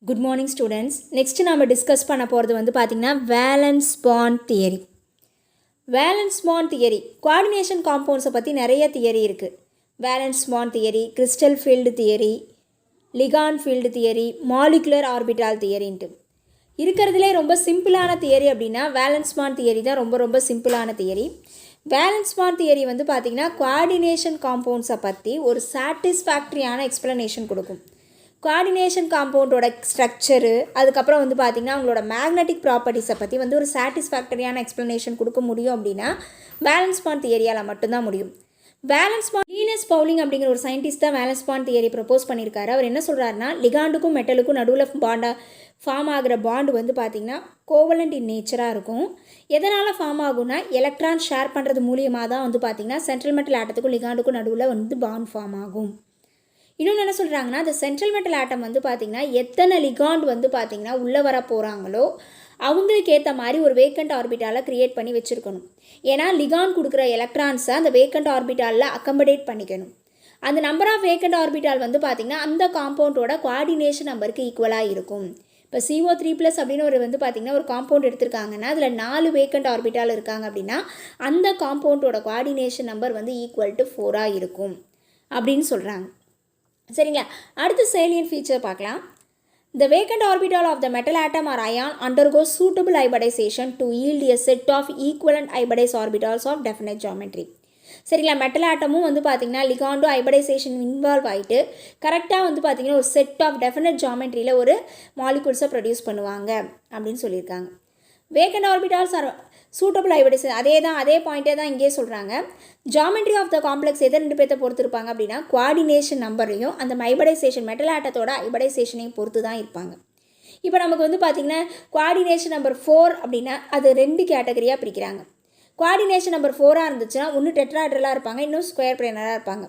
Good morning students. Next நாம discuss பண்ண போகிறது வந்து பார்த்திங்கன்னா valence bond theory. Valence bond theory coordination காம்பவுண்ட்ஸை பற்றி நிறைய தியரி இருக்குது. Valence bond theory, crystal field theory, ligand field theory, molecular orbital தியரின்ட்டு இருக்கிறதுலே ரொம்ப சிம்பிளான தியரி அப்படின்னா வேலன்ஸ் பாண்ட் தியரி தான் ரொம்ப சிம்பிளான தியரி. வேலன்ஸ் பாண்ட் தியரி வந்து பார்த்திங்கன்னா கோஆர்டினேஷன் காம்பவுண்ட்ஸை பற்றி ஒரு சாட்டிஸ்ஃபேக்ட்ரியான எக்ஸ்ப்ளனேஷன் கொடுக்கும். கோஆர்டினேஷன் காம்பவுண்டோட ஸ்ட்ரக்சரு, அதுக்கப்புறம் வந்து பார்த்திங்கன்னா அவங்களோட மேக்னெட்டிக் ப்ராப்பர்ட்டிஸை பற்றி வந்து ஒரு சாட்டிஸ்ஃபேக்டரியான எக்ஸ்ப்ளனேஷன் கொடுக்க முடியும் அப்படின்னா வேலன்ஸ் பாண்ட் தியரியால் மட்டும்தான் முடியும். வேலன்ஸ் பாண்ட் லீனஸ் பவுலிங் அப்படிங்கிற ஒரு சயின்டிஸ்ட் தான் வேலன்ஸ் பாண்ட் தியரி ப்ரப்போஸ் பண்ணியிருக்காரு. அவர் என்ன சொல்கிறாருன்னா, லிகாண்டுக்கும் மெட்டலுக்கும் நடுவில் ஃபார்ம் ஆகிற பாண்டு வந்து பார்த்திங்கன்னா கோவலண்ட் இன் நேச்சராக இருக்கும். எதனால் ஃபார்ம் ஆகும்னா எலக்ட்ரான் ஷேர் பண்ணுறது மூலியமாக தான் வந்து பார்த்திங்கன்னா சென்ட்ரல் மெட்டல் ஆட்டத்துக்கும் லிகாண்டுக்கும் நடுவில் வந்து பாண்ட் ஃபார்ம் ஆகும். இன்னொன்று என்ன சொல்கிறாங்கன்னா, அந்த சென்ட்ரல் மெட்டல் ஆட்டம் வந்து பார்த்திங்கன்னா எத்தனை லிகாண்ட் வந்து பார்த்திங்கன்னா உள்ளே வர போகிறாங்களோ அவங்களுக்கு ஏற்ற மாதிரி ஒரு வேக்கண்ட் ஆர்பிட்டாலை க்ரியேட் பண்ணி வச்சுருக்கணும். ஏன்னா லிகாண்ட் கொடுக்குற எலக்ட்ரான்ஸை அந்த வேக்கண்ட் ஆர்பிட்டாலில் அக்கமடேட் பண்ணிக்கணும். அந்த நம்பர் ஆஃப் வேக்கண்ட் ஆர்பிட்டால் வந்து பார்த்திங்கன்னா அந்த காம்பவுண்டோட கோஆர்டினேஷன் நம்பருக்கு ஈக்குவலாக இருக்கும். இப்போ CO3+ அப்படின்னு ஒரு வந்து பார்த்திங்கன்னா ஒரு காம்பவுண்ட் எடுத்திருக்காங்கன்னா அதில் 4 வேக்கண்ட் ஆர்பிட்டால் இருக்காங்க அப்படின்னா அந்த காம்பவுண்டோட கோஆர்டினேஷன் நம்பர் வந்து ஈக்குவல் டு 4 இருக்கும் அப்படின்னு சொல்கிறாங்க. சரிங்களா, அடுத்து salient feature பார்க்கலாம். The vacant orbital of the metal atom or ion undergoes suitable hybridization to yield a set of equivalent hybridized orbitals of definite geometry. சரிங்களா, மெட்டல் ஆட்டமும் வந்து பார்த்திங்கன்னா லிகாண்டும் ஹைபிரிடைசேஷன் இன்வால்வ் ஆகிட்டு கரெக்டாக வந்து பார்த்திங்கன்னா ஒரு செட் ஆஃப் டெஃபினட் ஜாமெட்ரியில் ஒரு மாலிகூல்ஸை ப்ரொடியூஸ் பண்ணுவாங்க அப்படின்னு சொல்லியிருக்காங்க. Vacant orbitals R suitable hybridisation அதே பாயிண்ட்டே தான் இங்கே சொல்கிறாங்க. ஜாமெட்ரி ஆஃப் த காம்ப்ளெக்ஸ் எதை 2 பேர்த்தை பொறுத்து இருப்பாங்க அப்படின்னா கோஆர்டினேஷன் நம்பரையும் அந்த ஹைபிரிடைசேஷன் மெட்டல் ஆட்டத்தோட ஹைபிரிடைசேஷனையும் பொறுத்து தான் இருப்பாங்க. இப்போ நமக்கு வந்து பார்த்திங்கன்னா கோஆர்டினேஷன் நம்பர் 4 அப்படின்னா அது 2 கேட்டகரியாக பிரிக்கிறாங்க. கோஆர்டினேஷன் நம்பர் 4 இருந்துச்சுன்னா ஒன்று டெட்ராஹெட்ரலாக இருப்பாங்க, இன்னும் ஸ்கொயர் பிளேனராக இருப்பாங்க.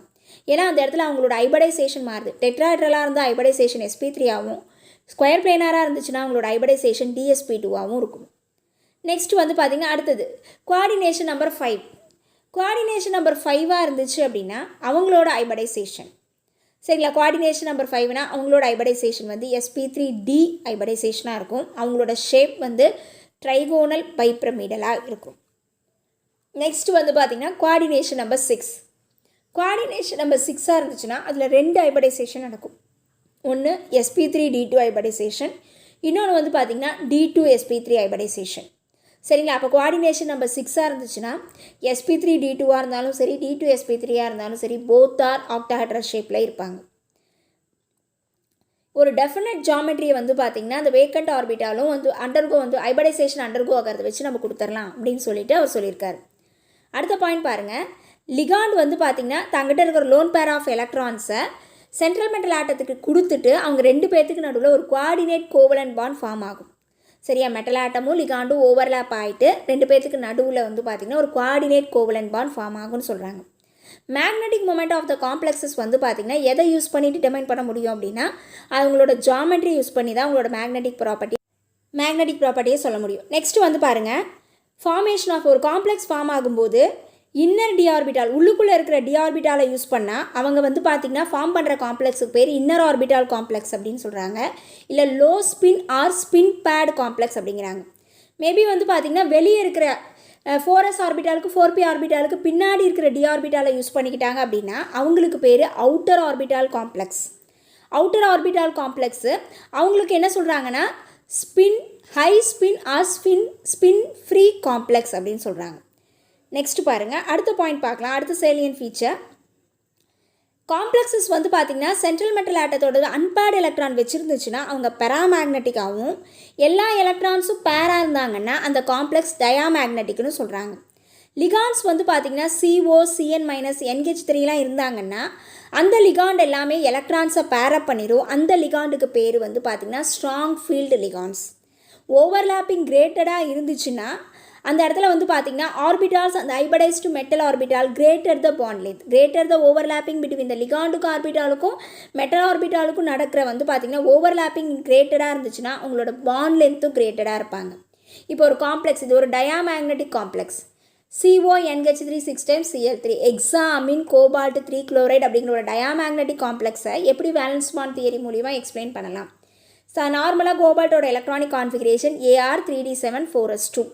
ஏன்னா அந்த இடத்துல அவங்களோட ஹைபிரிடைசேஷன் மாறுது. டெட்ராஹெட்ரலாக இருந்தால் ஹைபிரிடைசேஷன் sp3 ஆகும், ஸ்கொயர் பிளேனராக இருந்துச்சுன்னா அவங்களோட ஹைபிரிடைசேஷன் dsp2 ஆகவும் இருக்கும். நெக்ஸ்ட் வந்து பார்த்திங்கன்னா அடுத்தது கோஆர்டினேஷன் நம்பர் 5. கோஆர்டினேஷன் நம்பர் 5 இருந்துச்சு அப்படின்னா அவங்களோட ஹைபிரிடைசேஷன் சரிங்களா. கோஆர்டினேஷன் நம்பர் 5னா அவங்களோட ஹைபிரிடைசேஷன் வந்து sp3d ஹைபிரிடைசேஷனாக இருக்கும். அவங்களோட ஷேப் வந்து ட்ரைகோனல் பைப்ரமிடலாக இருக்கும். நெக்ஸ்ட் வந்து பார்த்திங்கன்னா கோஆர்டினேஷன் நம்பர் 6. கோஆர்டினேஷன் நம்பர் 6 இருந்துச்சுன்னா அதில் 2 ஹைபிரிடைசேஷன் நடக்கும். ஒன்று sp3d2 ஹைபிரிடைசேஷன், இன்னொன்று வந்து பார்த்திங்கன்னா d2sp3 ஹைபிரிடைசேஷன். சரிங்களா, அப்போ கோஆர்டினேஷன் நம்பர் 6 இருந்துச்சுன்னா sp3d2 இருந்தாலும் சரி d2sp3 இருந்தாலும் சரி போத் ஆர் ஆக்டாஹெட்ரல் ஷேப்பில் இருப்பாங்க. ஒரு டெஃபினட் ஜாமெட்ரியை வந்து பார்த்திங்கன்னா அந்த வேக்கண்ட் ஆர்பிட்டாலும் வந்து ஹைபிரிடைசேஷன் அண்டர்கோ ஆகிறத வச்சு நம்ம கொடுத்துடலாம் அப்படின்னு சொல்லிட்டு அவர் சொல்லியிருக்காரு. அடுத்த பாயிண்ட் பாருங்கள். லிகாண்ட் வந்து பார்த்திங்கன்னா தங்கிட்ட இருக்கிற lone pair of எலக்ட்ரான்ஸை central metal ஆட்டத்துக்கு கொடுத்துட்டு அவங்க 2 பேர்த்துக்கு நடுவில் ஒரு கோஆர்டினேட் கோவலண்ட் பாண்ட் ஃபார்ம் ஆகும். சரியா, மெட்டல் ஆட்டமும் லிகாண்டும் ஓவர்லேப் ஆகிட்டு 2 பேர்த்துக்கு நடுவில் வந்து பார்த்திங்கன்னா ஒரு கோஆர்டினேட் கோவலண்ட் பாண்ட் ஃபார்ம் ஆகும்னு சொல்கிறாங்க. Magnetic moment of the complexes வந்து பார்த்திங்கன்னா எதை யூஸ் பண்ணி டிட்டர்மைன் பண்ண முடியும் அப்படின்னா அவங்களோட ஜாமெட்ரி யூஸ் பண்ணி தான் அவங்களோட மேக்னெட்டிக் ப்ராப்பர்ட்டியை சொல்ல முடியும். நெக்ஸ்ட் வந்து பாருங்கள், ஃபார்மேஷன் ஆஃப் ஒரு காம்ப்ளெக்ஸ் ஃபார்ம் ஆகும்போது இன்னர் டிஆர்பிட்டால் உள்ளுக்குள்ளே இருக்கிற டிஆர்பிட்டாலை யூஸ் பண்ணால் அவங்க வந்து பார்த்திங்கன்னா ஃபார்ம் பண்ணுற காம்ப்ளெக்ஸுக்கு பேர் இன்னர் ஆர்பிட்டால் காம்ப்ளெக்ஸ் அப்படின்னு சொல்கிறாங்க. இல்லை low spin or spin paired complex அப்படிங்கிறாங்க. மேபி வந்து பார்த்திங்கன்னா வெளியே இருக்கிற 4s ஆர்பிட்டாலுக்கு 4p ஆர்பிட்டாலுக்கு பின்னாடி இருக்கிற டிஆர்பிட்டாலை யூஸ் பண்ணிக்கிட்டாங்க அப்படின்னா அவங்களுக்கு பேர் outer orbital complex. Outer orbital complex அவங்களுக்கு என்ன சொல்கிறாங்கன்னா spin high spin or spin free complex அப்படின்னு சொல்கிறாங்க. நெக்ஸ்ட் பாருங்கள், அடுத்த பாயிண்ட் பார்க்கலாம். அடுத்த salient ஃபீச்சர் காம்ப்ளெக்ஸஸ் வந்து பார்த்திங்கன்னா சென்ட்ரல் மெட்டல் ஆட்டத்தோட அன்பேர்டு எலக்ட்ரான் வச்சுருந்துச்சுன்னா அவங்க பெராமேக்னெட்டிக்காகவும் எல்லா எலக்ட்ரான்ஸும் பேராக இருந்தாங்கன்னா அந்த காம்ப்ளெக்ஸ் டயாமேக்னெட்டிக்னு சொல்கிறாங்க. லிகாண்ட்ஸ் வந்து பார்த்திங்கன்னா CO CN NH3 இருந்தாங்கன்னா அந்த லிகாண்ட் எல்லாமே எலக்ட்ரான்ஸை பேரப் பண்ணிடும். அந்த லிகாண்டுக்கு பேர் வந்து பார்த்திங்கன்னா ஸ்ட்ராங் ஃபீல்டு லிகாண்ட்ஸ். ஓவர்லாப்பிங் கிரேட்டடாக இருந்துச்சுன்னா அந்த இடத்துல வந்து பார்த்திங்கன்னா ஆர்பிட்டால்ஸ் அந்த ஹைபிரிடைஸ்டு மெட்டல் ஆர்பிட்டால் கிரேட்டர் த பாண்ட் லென்த் கிரேட்டர் த ஓவர்லாப்பிங் பிட்வீன் இந்த லிகாண்டுக்கும் ஆர்பிட்டாலுக்கும் மெட்டல் ஆர்பிட்டாலுக்கும் நடக்கிற வந்து பார்த்திங்கன்னா ஓவர்லாப்பிங் கிரேட்டடாக இருந்துச்சுன்னா உங்களோட பாண்ட் லென்த்தும் கிரேட்டடாக இருப்பாங்க. இப்போ ஒரு காம்ப்ளெக்ஸ், இது ஒரு diamagnetic complex. CONH3 6 times Cl3 examine cobalt 3 chloride அப்படிங்கிற ஒரு டயாமேக்னெட்டிக் காம்ப்ளெக்ஸை எப்படி வேலன்ஸ் பாண்ட் தியரி மூலிமா எக்ஸ்பிளைன் பண்ணலாம். நார்மலாக கோபால்ட்டோட எலக்ட்ரானிக் கான்ஃபிகரேஷன் AR3D7 4s2.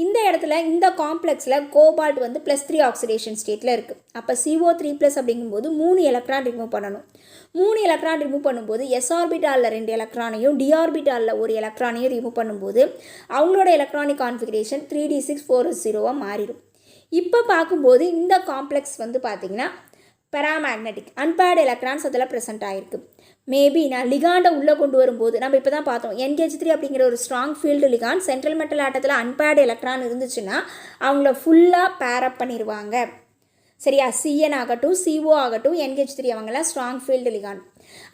இந்த இடத்துல இந்த காம்ப்ளெக்ஸில் கோபால்ட் வந்து +3 ஆக்சிடேஷன் ஸ்டேட்டில் இருக்குது. அப்போ CO3+ அப்படிங்கும்போது 3 எலக்ட்ரான் ரிமூவ் பண்ணணும். 3 எலக்ட்ரான் ரிமூவ் பண்ணும்போது s ஆர்பிட்டாலில் 2 எலக்ட்ரானையும் d ஆர்பிட்டாலில் 1 எலக்ட்ரானையும் ரிமூவ் பண்ணும்போது அவங்களோட எலக்ட்ரானிக் கான்ஃபிகரேஷன் 3D6 4s0 மாறிடும். இப்போ பார்க்கும்போது இந்த காம்ப்ளெக்ஸ் வந்து பார்த்திங்கன்னா பெராமேக்னெட்டிக் அன்பேர்டு எலக்ட்ரான்ஸ் அதில் ப்ரெசென்ட் ஆகிருக்கு. மேபி நான் லிகாண்டை உள்ளே கொண்டு வரும்போது நம்ம இப்போ தான் பார்த்தோம் NH3 அப்படிங்கிற ஒரு strong field ligand central metal ஆட்டத்தில் அன்பேர்டு எலக்ட்ரான் இருந்துச்சுன்னா அவங்கள ஃபுல்லாக பேரப் பண்ணிடுவாங்க. சரியா? CN ஆகட்டும் CO ஆகட்டும் NH3 அவங்களாம் ஸ்ட்ராங் ஃபீல்டு லிகாண்ட்.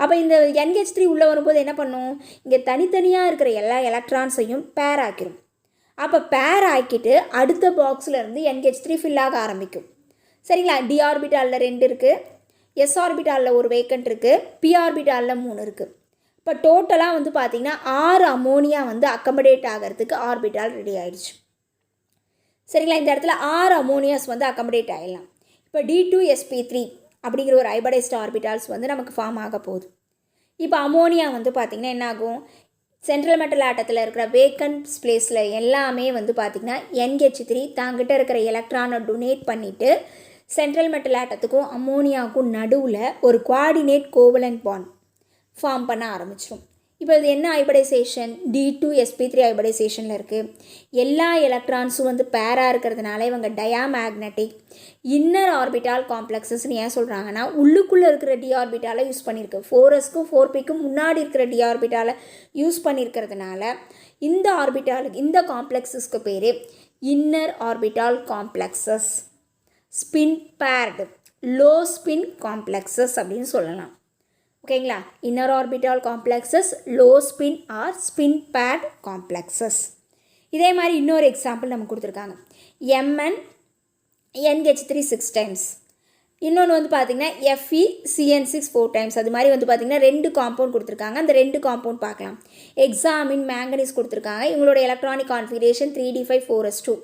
அப்போ இந்த NH3 உள்ளே வரும்போது என்ன பண்ணும்? இங்கே தனித்தனியாக இருக்கிற எல்லா எலக்ட்ரான்ஸையும் பேர் ஆக்கிடும். அப்போ பேர் ஆக்கிட்டு அடுத்த பாக்ஸில் இருந்து NH3 ஃபில் ஆக ஆரம்பிக்கும். சரிங்களா? d ஆர்பிட்டாலில் 2 இருக்குது, s ஆர்பிட்டாலில் 1 வேக்கண்ட் இருக்குது, p ஆர்பிட்டாலில் 3 இருக்குது. இப்போ டோட்டலாக வந்து பார்த்திங்கன்னா 6 அமோனியா வந்து அக்கமடேட் ஆகிறதுக்கு ஆர்பிட்டால் ரெடி ஆகிடுச்சு. சரிங்களா? இந்த இடத்துல 6 அமோனியாஸ் வந்து அக்கமடேட் ஆகிடலாம். இப்போ D2sp3 அப்படிங்கிற ஒரு ஹைபிரிடைஸ்ட் ஆர்பிட்டால்ஸ் வந்து நமக்கு ஃபார்ம் ஆக போகுது. இப்போ அமோனியா வந்து பார்த்திங்கன்னா என்ன ஆகும்? சென்ட்ரல் மெட்டல் ஆட்டத்தில் இருக்கிற வேக்கண்ட் ஸ்பேஸில் எல்லாமே வந்து பார்த்திங்கன்னா NH3 தாங்கிட்ட இருக்கிற எலக்ட்ரானை டொனேட் பண்ணிவிட்டு சென்ட்ரல் மெட்டல் ஆட்டத்துக்கும் அமோனியாவுக்கும் நடுவில் ஒரு குவாடினேட் கோவலன்ட் பாண்ட் ஃபார்ம் பண்ண ஆரம்பிச்சிடும். இப்போ இது என்ன ஹைபிரிடைசேஷன்? D2sp3 ஹைபிரிடைசேஷனில் இருக்குது. எல்லா எலக்ட்ரான்ஸும் வந்து பேராக இருக்கிறதுனால இவங்க டயாமேக்னட்டிக் இன்னர் ஆர்பிட்டால் காம்ப்ளெக்ஸஸ்ன்னு ஏன் சொல்கிறாங்கன்னா உள்ளுக்குள்ளே இருக்கிற d ஆர்பிட்டாலை யூஸ் பண்ணியிருக்கு. 4sக்கும் 4pக்கும் முன்னாடி இருக்கிற d ஆர்பிட்டாலை யூஸ் பண்ணியிருக்கிறதுனால இந்த ஆர்பிட்டாலுக்கு இந்த காம்ப்ளெக்ஸஸ்க்கு பேர் inner orbital complexes, spin paired low spin complexes அப்படின்னு சொல்லலாம். ஓகேங்களா? Inner orbital complexes, low spin or spin paired complexes. இதே மாதிரி இன்னொரு எக்ஸாம்பிள் நமக்கு கொடுத்துருக்காங்க. Mn NH3 6 டைம்ஸ், இன்னொன்று வந்து பார்த்திங்கன்னா FeCN6 4 டைம்ஸ். அது மாதிரி வந்து பார்த்திங்கன்னா 2 காம்பவுண்ட் கொடுத்துருக்காங்க. அந்த 2 காம்பவுண்ட் பார்க்கலாம். எக்ஸாமின் மேங்கனீஸ் கொடுத்துருக்காங்க. இவங்களோட electronic configuration 3D5 4s2.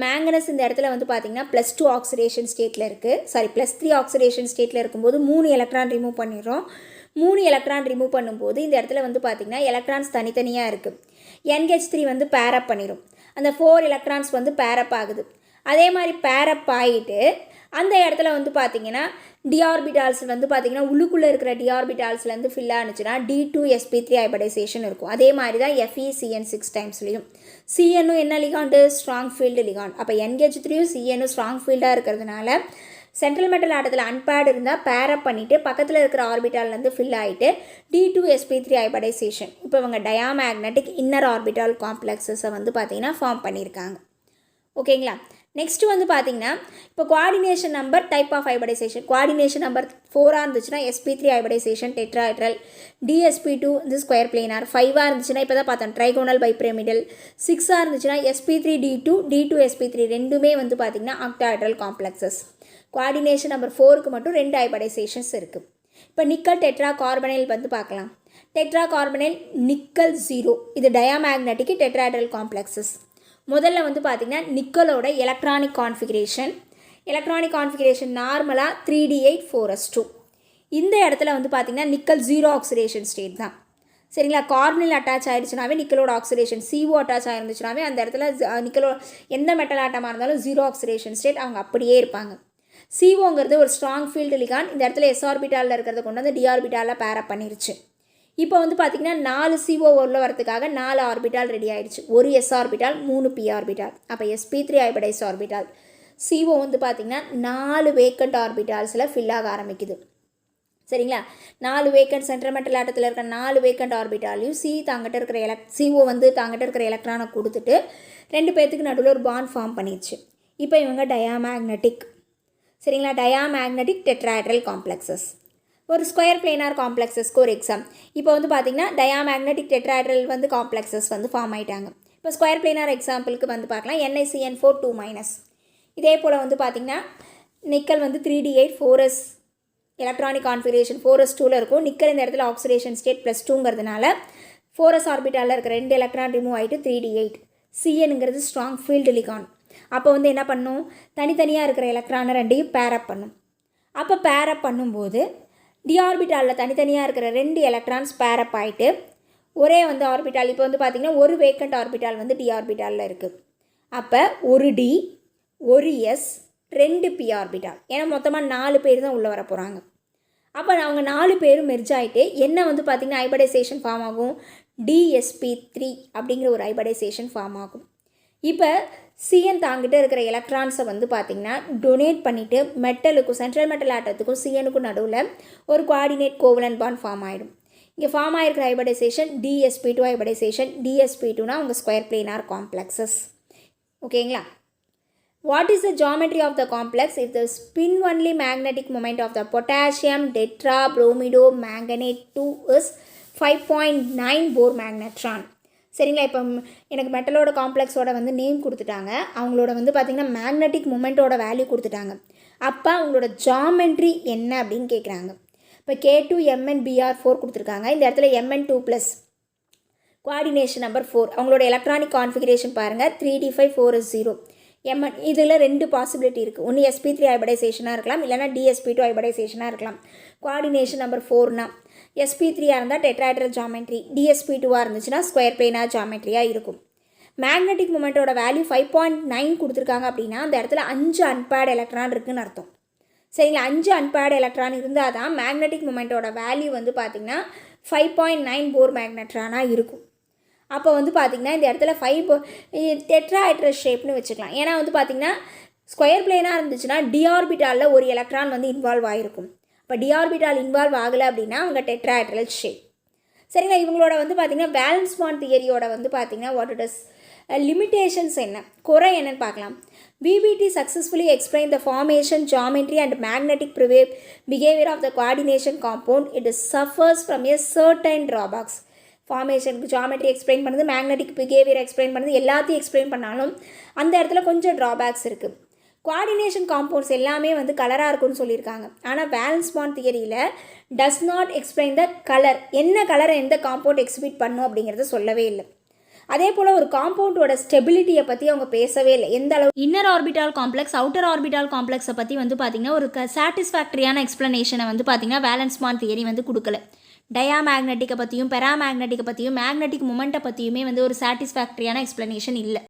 Manganese இந்த இடத்துல வந்து பார்த்திங்கன்னா +2 ஆக்சிடேஷன் ஸ்டேட்டில் இருக்குது. +3 ஆக்சிடேஷன் ஸ்டேட்டில் இருக்கும்போது 3 எலக்ட்ரான் ரிமூவ் பண்ணிடுறோம். 3 எலக்ட்ரான் ரிமூவ் பண்ணும்போது இந்த இடத்துல வந்து பார்த்திங்கன்னா எலக்ட்ரான்ஸ் தனித்தனியாக இருக்குது. NH3 வந்து பேரப் பண்ணிடும். அந்த 4 எலக்ட்ரான்ஸ் வந்து பேரப் ஆகுது. அதே மாதிரி பேரப் ஆகிட்டு அந்த இடத்துல வந்து பார்த்திங்கன்னா d ஆர்பிட்டால்ஸ் வந்து பார்த்திங்கன்னா உள்ளுக்குள்ளே இருக்கிற d ஆர்பிட்டால்ஸ்லேருந்து ஃபில் ஆனிச்சுன்னா D2sp3 ஹைபிரிடைசேஷன் இருக்கும். அதே மாதிரி தான் FeCN6 டைம்ஸ்லையும். CNனும் என்ன லிகாண்டு? Strong field ligand. அப்போ NH3யும் CNனும் ஸ்ட்ராங் ஃபீல்டாக இருக்கிறதுனால சென்ட்ரல் மெட்டல் ஆட்டத்தில் அன்பேர்டு இருந்தால் பேரப் பண்ணிவிட்டு பக்கத்தில் இருக்கிற ஆர்பிட்டால்லேருந்து ஃபில் ஆகிட்டு D2sp3 ஹைபிரிடைசேஷன். இப்போ இவங்க டயாமேக்னட்டிக் இன்னர் ஆர்பிட்டால் காம்ப்ளெக்ஸஸை வந்து பார்த்திங்கன்னா ஃபார்ம் பண்ணியிருக்காங்க. ஓகேங்களா? நெக்ஸ்ட்டு வந்து பார்த்திங்கன்னா இப்போ coordination number type of hybridization. Coordination number 4ஆக இருந்துச்சுன்னா sp3 ஹைபிரிடைசேஷன் டெட்ராஹெட்ரல், DsP2 இது ஸ்கொயர் பிளேனார், 5ஆக இருந்துச்சுன்னா இப்போ தான் பார்த்தோம் ட்ரைகோனல் பைபிரமிடல், 6ஆக இருந்துச்சுன்னா sp3D2 D2sp3 ரெண்டுமே வந்து பார்த்திங்கன்னா ஆக்டாஹெட்ரல் காம்ப்ளெக்ஸஸ். குவாடினேஷன் நம்பர் 4க்கு மட்டும் 2 ஹைபிரிடைசேஷன்ஸ் இருக்குது. இப்போ நிக்கல் டெட்ரா கார்பனைல் வந்து பார்க்கலாம். டெட்ரா கார்பனைல் நிக்கல் 0 இது டயாமேக்னட்டிக் டெட்ராஹெட்ரல் காம்ப்ளெக்ஸஸ். முதல்ல வந்து பார்த்திங்கன்னா நிக்கலோட எலக்ட்ரானிக் கான்ஃபிகரேஷன் நார்மலாக 3D8 4s2. இந்த இடத்துல வந்து பார்த்திங்கன்னா நிக்கல் 0 ஆக்சிடேஷன் ஸ்டேட் தான். சரிங்களா? கார்பனில் அட்டாச் ஆகிடுச்சுனாவே நிக்கலோட ஆக்சிடேஷன், CO அட்டாச் ஆகிருந்துச்சுனாவே அந்த இடத்துல நிக்கலோ எந்த மெட்டல் ஆட்டமாக இருந்தாலும் 0 ஆக்சிடேஷன் ஸ்டேட் அவங்க அப்படியே இருப்பாங்க. COங்கிறது ஒரு ஸ்ட்ராங் ஃபீல்டு லிகாண்ட். இந்த இடத்துல s ஆர்பிட்டாலில் இருக்கிறத கொண்டு வந்து d ஆர்பிட்டாலில் பேரப் பண்ணிருச்சு. இப்போ வந்து பார்த்திங்கன்னா 4 CO உள்ள வரதுக்காக 4 ஆர்பிட்டால் ரெடி ஆகிடுச்சு. ஒரு s ஆர்பிட்டால், 3 p ஆர்பிட்டால். அப்போ sp3 ஹைபிரிடைஸ்ட் ஆர்பிட்டால். CO வந்து பார்த்திங்கன்னா 4 வேக்கண்ட் ஆர்பிட்டால்ஸில் ஃபில் ஆக ஆரம்பிக்குது. சரிங்களா? 4 வேக்கண்ட் சென்ட்ரல் மெட்டல் ஆட்டத்தில் இருக்கிற 4 வேக்கண்ட் ஆர்பிட்டாலையும் CO வந்து தாங்கிட்ட இருக்கிற எலக்ட்ரானை கொடுத்துட்டு 2 பேர்த்துக்கு நடுவில் ஒரு பாண்ட் ஃபார்ம் பண்ணிடுச்சு. இப்போ இவங்க டயாமேக்னட்டிக். சரிங்களா? டயாமேக்னட்டிக் டெட்ராஹெட்ரல் காம்ப்ளெக்ஸஸ். ஒரு ஸ்கொயர் பிளேனார் காம்ப்ளெக்ஸஸ்க்கு ஒரு எக்ஸாம். இப்போ வந்து பார்த்திங்கன்னா டயாமேக்னட்டிக் டெட்ராஹெட்ரல் வந்து காம்ப்ளெக்ஸஸ் வந்து ஃபார்ம் ஆகிட்டாங்க. இப்போ ஸ்கொயர் பிளேனார் எக்ஸாம்பிளுக்கு வந்து பார்க்கலாம். NiCN4 2-. இதே போல் வந்து பார்த்திங்கன்னா நிக்கல் வந்து 3D8 எலக்ட்ரானிக் கான்ஃபிகரேஷன் 4s2ல் இருக்கும். நிக்கல் இந்த இடத்துல ஆக்சிடேஷன் ஸ்டேட் +2ங்கிறதுனால 4s ஆர்பிட்டாலில் இருக்கிற 2 எலக்ட்ரான் ரிமூவ் ஆகிட்டு 3D8. CNங்கிறது ஸ்ட்ராங் ஃபீல்டு லிகாண்ட். அப்போ வந்து என்ன பண்ணும்? தனித்தனியாக இருக்கிற எலக்ட்ரானை 2ஐயும் பேரப் பண்ணும். அப்போ பேரப் பண்ணும்போது d ஆர்பிட்டாலில் தனித்தனியாக இருக்கிற 2 எலக்ட்ரான்ஸ் பேரப் ஆகிட்டு ஒரே வந்து ஆர்பிட்டால் இப்போ வந்து பார்த்திங்கன்னா ஒரு வேக்கண்ட் ஆர்பிட்டால் வந்து டி ஆர்பிட்டாலில் இருக்குது. அப்போ ஒரு டி, ஒரு எஸ், 2 பி ஆர்பிட்டால், ஏன்னா மொத்தமாக 4 பேர் தான் உள்ளே வர போகிறாங்க. அப்போ அவங்க 4 பேரும் மெர்ஜ் ஆகிட்டு என்ன வந்து பார்த்திங்கன்னா ஹைபடைசேஷன் ஃபார்ம் ஆகும், DsP3 அப்படிங்கிற ஒரு ஹைபடைசேஷன் ஃபார்ம் ஆகும். இப்போ சிஎன் தாங்கிட்ட இருக்கிற எலக்ட்ரான்ஸை வந்து பார்த்திங்கன்னா டொனேட் பண்ணிவிட்டு மெட்டலுக்கும் சென்ட்ரல் மெட்டல் ஆட்டத்துக்கும் சிஎனுக்கும் நடுவில் ஒரு கோஆர்டினேட் கோவலன்ட் பாண்ட் ஃபார்ம் ஆகிடும். இங்கே ஃபார்ம் ஆகிருக்கிற ஹைபடைசேஷன் DsP2 ஹைபடைசேஷன். DsP2னா அவங்க ஸ்கொயர் பிளேனார் காம்ப்ளெக்ஸஸ். ஓகேங்களா? What is the geometry of the complex if the spin only magnetic moment of the potassium tetrabromido manganate 2 is 5.9 Bohr magnetron? சரிங்களா? இப்போ எனக்கு மெட்டலோட காம்ப்ளெக்ஸோட வந்து name கொடுத்துட்டாங்க, அவங்களோட வந்து பார்த்திங்கன்னா மேக்னெட்டிக் மூமெண்ட்டோட வேல்யூ கொடுத்துட்டாங்க. அப்போ அவங்களோட ஜாமெட்ரி என்ன அப்படின்னு கேட்குறாங்க. இப்போ K2 MnBr4 கொடுத்துருக்காங்க. இந்த இடத்துல Mn2+, கோஆர்டினேஷன் நம்பர் 4. அவங்களோட எலக்ட்ரானிக் கான்ஃபிகரேஷன் பாருங்கள், 3d5 4s0. இதில் 2 பாசிபிலிட்டி இருக்குது. ஒன்று sp3 ஹைபடைசேஷனாக இருக்கலாம், இல்லைனா DsP2 ஹைபடைசேஷனாக இருக்கலாம். கோஆர்டினேஷன் நம்பர் 4னா sp3ஆக இருந்தால் டெட்ராஹெட்ரல் ஜாமெட்ரி, DsP2ஆக இருந்துச்சுன்னா ஸ்கொயர் பிளேனார் ஜாமெட்ரியாக இருக்கும். மேக்னெட்டிக் மூமெண்ட்டோட வேல்யூ 5.9 கொடுத்துருக்காங்க அப்படின்னா அந்த இடத்துல 5 அன்பேர்டு எலக்ட்ரான் இருக்குதுன்னு அர்த்தம். சரிங்களா? 5 அன்பேர்டு எலக்ட்ரான் இருந்தால் தான் மேக்னெட்டிக் மூமெண்ட்டோட வேல்யூ வந்து பார்த்திங்கன்னா 5.9 போர் மேக்னட்ரானாக இருக்கும். அப்போ வந்து பார்த்திங்கன்னா இந்த இடத்துல 5 டெட்ராஹெட்ரல் ஷேப்னு வச்சுக்கலாம். ஏன்னா வந்து பார்த்திங்கன்னா ஸ்கொயர் பிளேனாக இருந்துச்சுன்னா டிஆர்பிட்டாலில் ஒரு எலக்ட்ரான் வந்து இன்வால்வ் ஆகிருக்கும். இப்போ டிஆர்பிட்டால் இன்வால்வ் ஆகலை அப்படின்னா அவங்க டெட்ராஹெட்ரல் ஷேப். சரிங்களா? இவங்களோட வந்து பார்த்திங்கன்னா வேலன்ஸ் பாண்ட் தியரியோட வந்து பார்த்திங்கன்னா வாட் இட் இஸ் லிமிட்டேஷன்ஸ் என்ன, குறை என்னன்னு பார்க்கலாம். VBT successfully explained the formation, geometry and magnetic behavior of the coordination compound. It suffers from a certain drawbacks. ஃபார்மேஷனுக்கு ஜாமெட்ரி எக்ஸ்பிளைன் பண்ணுது, மேக்னெட்டிக் பிஹேவியர் எக்ஸ்பிளைன் பண்ணுது, எல்லாத்தையும் எக்ஸ்பிளைன் பண்ணாலும் அந்த இடத்துல கொஞ்சம் ட்ராபேக்ஸ் இருக்குது. கோஆர்டினேஷன் காம்பவுண்ட்ஸ் எல்லாமே வந்து கலராக இருக்குன்னு சொல்லியிருக்காங்க. ஆனால் வேலன்ஸ் பாண்ட் தியரியில் does not explain the colour, என்ன கலரை எந்த காம்பவுண்ட் எக்ஸிபிட் பண்ணும் அப்படிங்கிறத சொல்லவே இல்லை. அதே போல் ஒரு காம்பவுண்டோட ஸ்டெபிலிட்டியை பற்றி அவங்க பேசவே இல்லை. எந்த அளவு inner orbital complex, outer orbital காம்ப்ளெக்ஸை பற்றி வந்து பார்த்திங்கன்னா ஒரு சாட்டிஸ்ஃபேக்டரியான எக்ஸ்ப்ளனேஷனை வந்து பார்த்திங்கன்னா வேலன்ஸ் பாண்ட் தியரி வந்து கொடுக்கல. டயாமேக்னெட்டிக்கை பற்றியும் பெராமேக்னெட்டிக்கை பற்றியும் மேக்னெட்டிக் மூமெண்ட்டை பற்றியுமே வந்து ஒரு சாட்டிஸ்ஃபேக்டரியான எக்ஸ்ப்ளனேஷன் இல்லை.